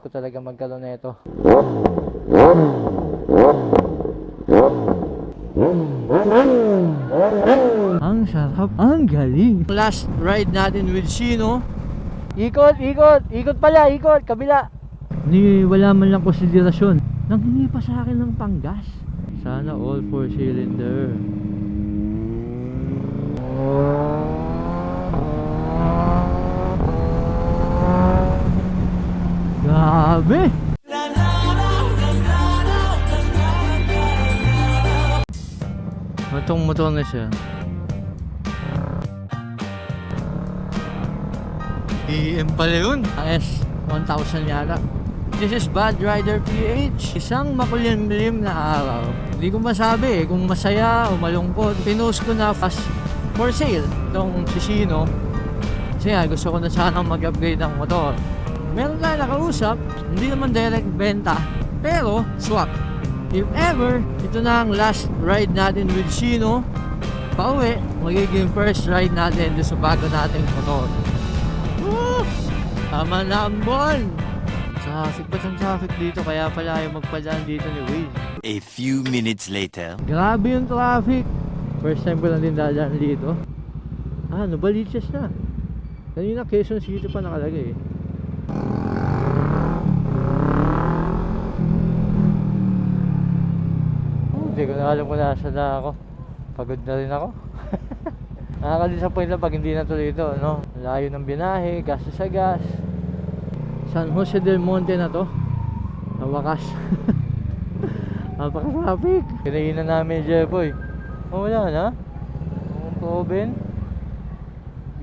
ko talaga magkaroon nito. Ang sarap, ang galing. Last ride natin with Shino. Ikot, ikot, ikot pala, ikot, kabila. Wala man lang konsiderasyon. Nanghingi pa sa akin ng panggas. Sana all 4 cylinder. Grabe! Matong motor na siya. EM pala yun. S1000 yata. This is Bad Rider PH. Isang makulimlim na araw. Hindi ko masabi kung masaya o malungkot. Pinost ko na fast for sale itong Shino. Kasi nga gusto ko na sanang mag-upgrade ng motor. Meron tayo nakausap, hindi naman direct benta, pero swap. If ever, ito na ang last ride natin with Shino. Pauwi, magiging first ride natin doon sa bago nating motor. Woo! Tama na ang buwan! Traffic ba ang traffic dito? Kaya pala yung magpadaan dito ni Wade. A few minutes later. Grabe yung traffic! First time ko lang din dadaan dito. Novaliches na. Kanina Quezon City pa nakalagay eh. Hindi ko na alam kung nasa na ako. Pagod na rin ako. Nakaka-disappoint lang pag hindi na tuloy ito, no? Layo ng binahe, gastos sa gas. San Jose del Monte na to. Sa wakas. Napaka-traffic. Kinainan namin yung Jeboy. Wala na. Ang proben.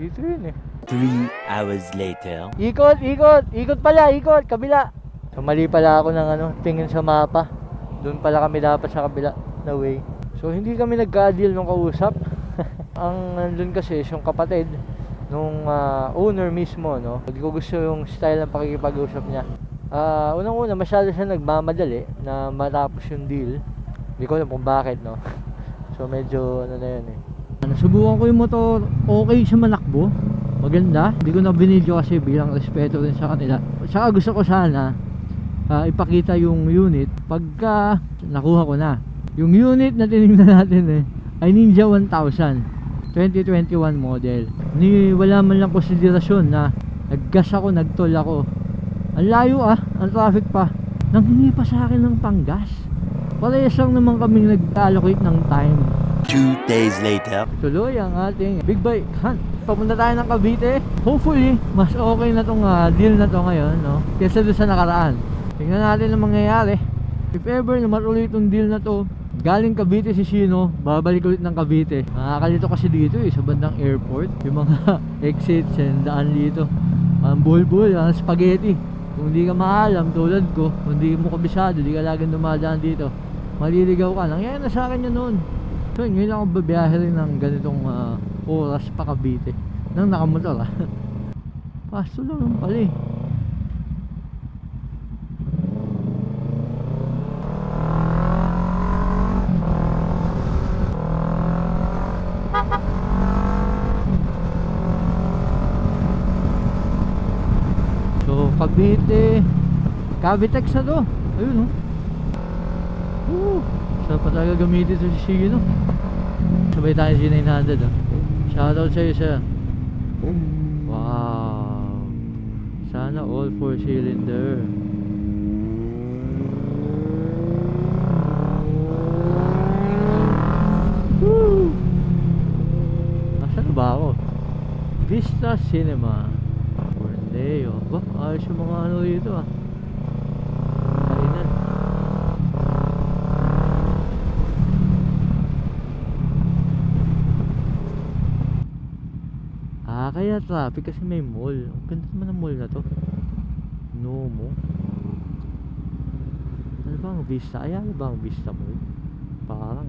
Dito yun eh. 3 hours later. Ikot, ikot, ikot pala, ikot, kabila. So mali pala ako ng tingin sa mapa. Doon pala kami dapat sa kabila na way. So hindi kami nagka-deal nung kausap. Ang nandun kasi yung kapatid nung owner mismo, no. Hindi ko gusto yung style ng pakikipag-usap niya. Unang-una masyado siya nagmamadali na matapos yung deal. Hindi ko alam kung bakit, no. So medyo na yun eh. Nasubukan ko yung motor, okay siya manakbo. Maganda. Hindi ko na binidyo kasi bilang respeto rin sa kanila. Saka gusto ko sana ipakita yung unit pagka nakuha ko na. Yung unit na tinignan natin ay Ninja 1000 2021 model. Wala man lang konsiderasyon na naggas ako, nagtol ako. Ang layo ang traffic pa. Nanghingi pa sa akin ng panggas. Parehas lang naman kaming nag-allocate ng time. 2 days later. Tuloy ang ating big bike hunt. Papunta tayo ng Cavite. Hopefully, mas okay na tong deal na to ngayon, no? Kesa doon sa nakaraan. Tingnan natin ang mangyayari. If ever na matuloy itong deal na to, galing Cavite si Shino, babalik ulit ng Cavite. Nakakalito kasi dito sa bandang airport. Yung mga exits and daan dito. Ang bulbul, ang spaghetti. Kung hindi ka maalam tulad ko, kung hindi mo kabisado, hindi ka laging dumadaan dito, maliligaw ka. Nangyayari na sa akin yun noon. So ngayon ako babiyahe rin ng ganitong oras pa Cavite nang nakamotor pasto lang pala eh. So Cavite Cavitex na to. Ayun saan pa talaga gamitin ito si Shino. Sabay tayo si 900 Shoutout sa'yo sir. Wow. Sana all 4 cylinder. Woo! Nasaan ba ako? Vista Cinema Borneo. Ayos yung mga dito kainan. Kaya traffic kasi may mall. Ang ganda naman ng mall na to. Nomo. Ano ba ang Vista? Ayala ba ang Vista Mall? Parang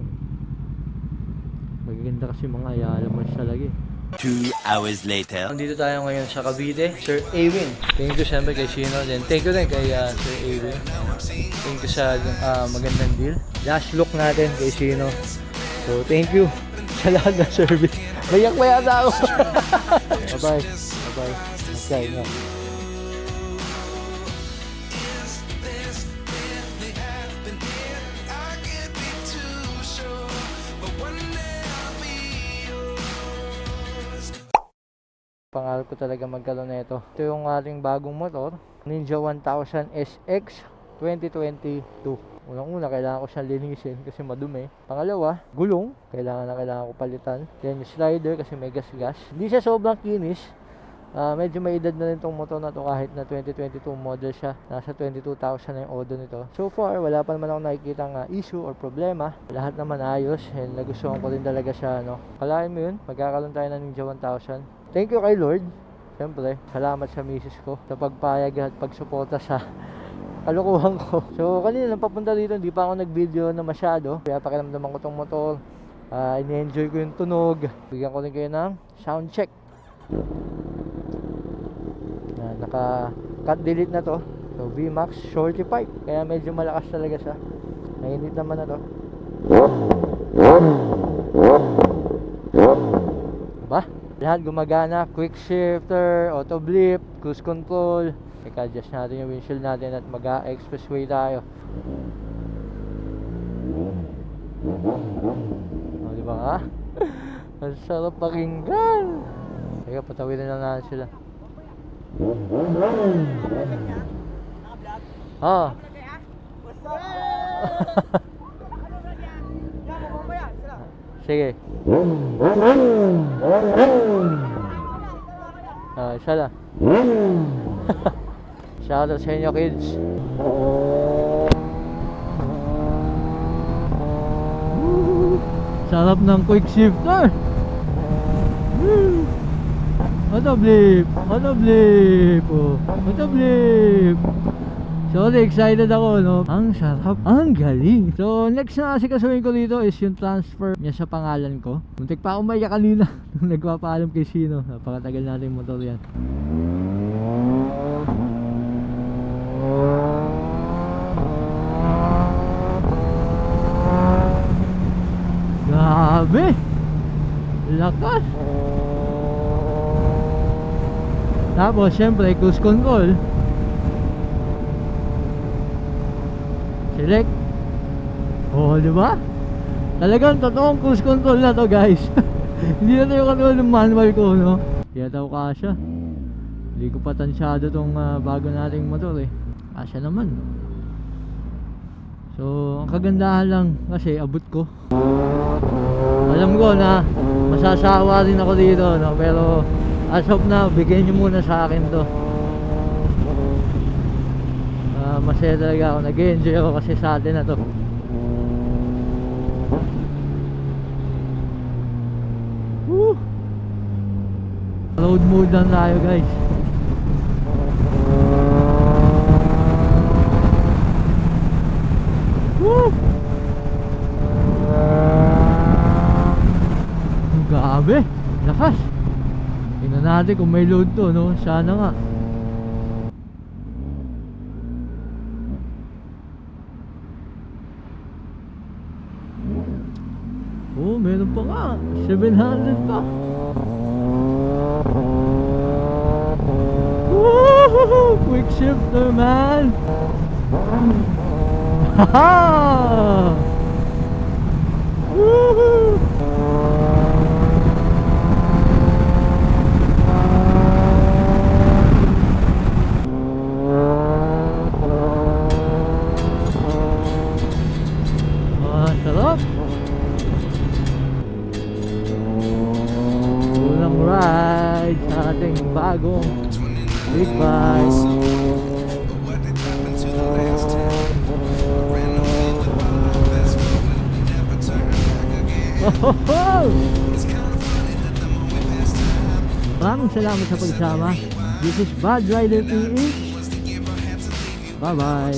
magaganda kasi mga Ayala malls talaga 2 hours later. Nandito tayo ngayon sa Cavite. Sir Awin. Thank you siyempre kay Shino. Then thank you rin kay Sir Awin. Thank you sa magandang deal. Last look natin kay Shino. So thank you sa lahat ng service. Mayak pa yata ako. Bye bye. Bye bye. Okay, no. Pangarap ko talaga magkaroon na ito. Ito yung ating bagong motor, Ninja 1000 SX 2022. Unang-una, kailangan ko siyang linisin kasi madumi. Pangalawa, gulong. Kailangan ko palitan. Then, slider kasi may gas-gas. Hindi siya sobrang kinis. Medyo may edad na rin itong motor na to kahit na 2022 model siya. Nasa 22,000 na yung odo nito. So far, wala pa naman ako nakikita issue or problema. Lahat naman ayos and nagustuhan ko rin talaga siya. Kalahin mo yun, magkakaroon tayo ng Ninja 1000. Thank you kay Lord. Siyempre, salamat sa misis ko sa pagpayag at pagsuporta sa kalukuhan ko. So kanina nang papunta dito, hindi pa ako nag-video na masyado. Kaya pakiramdaman ko tong motor. Ini-enjoy ko yung tunog. Bigyan ko rin kayo ng sound check. Naka-cut delete na to. So VMAX shorty pipe. Kaya medyo malakas talaga siya. Mainit naman na to. Diba? Lahat gumagana. Quick shifter, auto blip, cruise control. I-adjust natin yung windshield natin at mag-expressway tayo. Diba nga? Ang sarap pakinggan. Teka, patawirin lang natin sila. Sige. Isa lang. Shoutout sa inyo, kids. Sarap ng quick shifter. Auto blip. Auto blip. Auto blip. Sorry, excited ako, no? Ang sarap. Ang galing. So, next na kasi kasuhin ko dito is yung transfer niya sa pangalan ko. Muntik pa ako maiyak kanina nung nagpapaalam kay Sino. Napakatagal natin yung motor yan. Grabe! Lakas! Tapos, syempre, cruise control. Select. Oh, di ba? Talagang totoong cruise control na to, guys. Hindi na tayo control ng manual ko, no? Kaya tao kasya. Hindi ko pa tansyado tong bago nating motor eh. Kasya naman. So, ang kagandahan lang kasi abot ko. Alam ko na masasawa rin ako dito, no? Pero as of now, bigyan nyo muna sa akin to. Masaya talaga ako, nag-enjoy ako kasi sa atin na to. Woo! Road mode lang tayo, guys. Woo! Grabe, lakas. Tingnan natin kung may load to, no? Sana nga. Oh, meron pa nga. 700 pa. Woohoo! Quick shifter, man. Haha! Woohoo! Sarap. Unang ride sa ating bagong big bike. Maraming salamat sa pagsama. This is Bad Rider PH. Bye bye.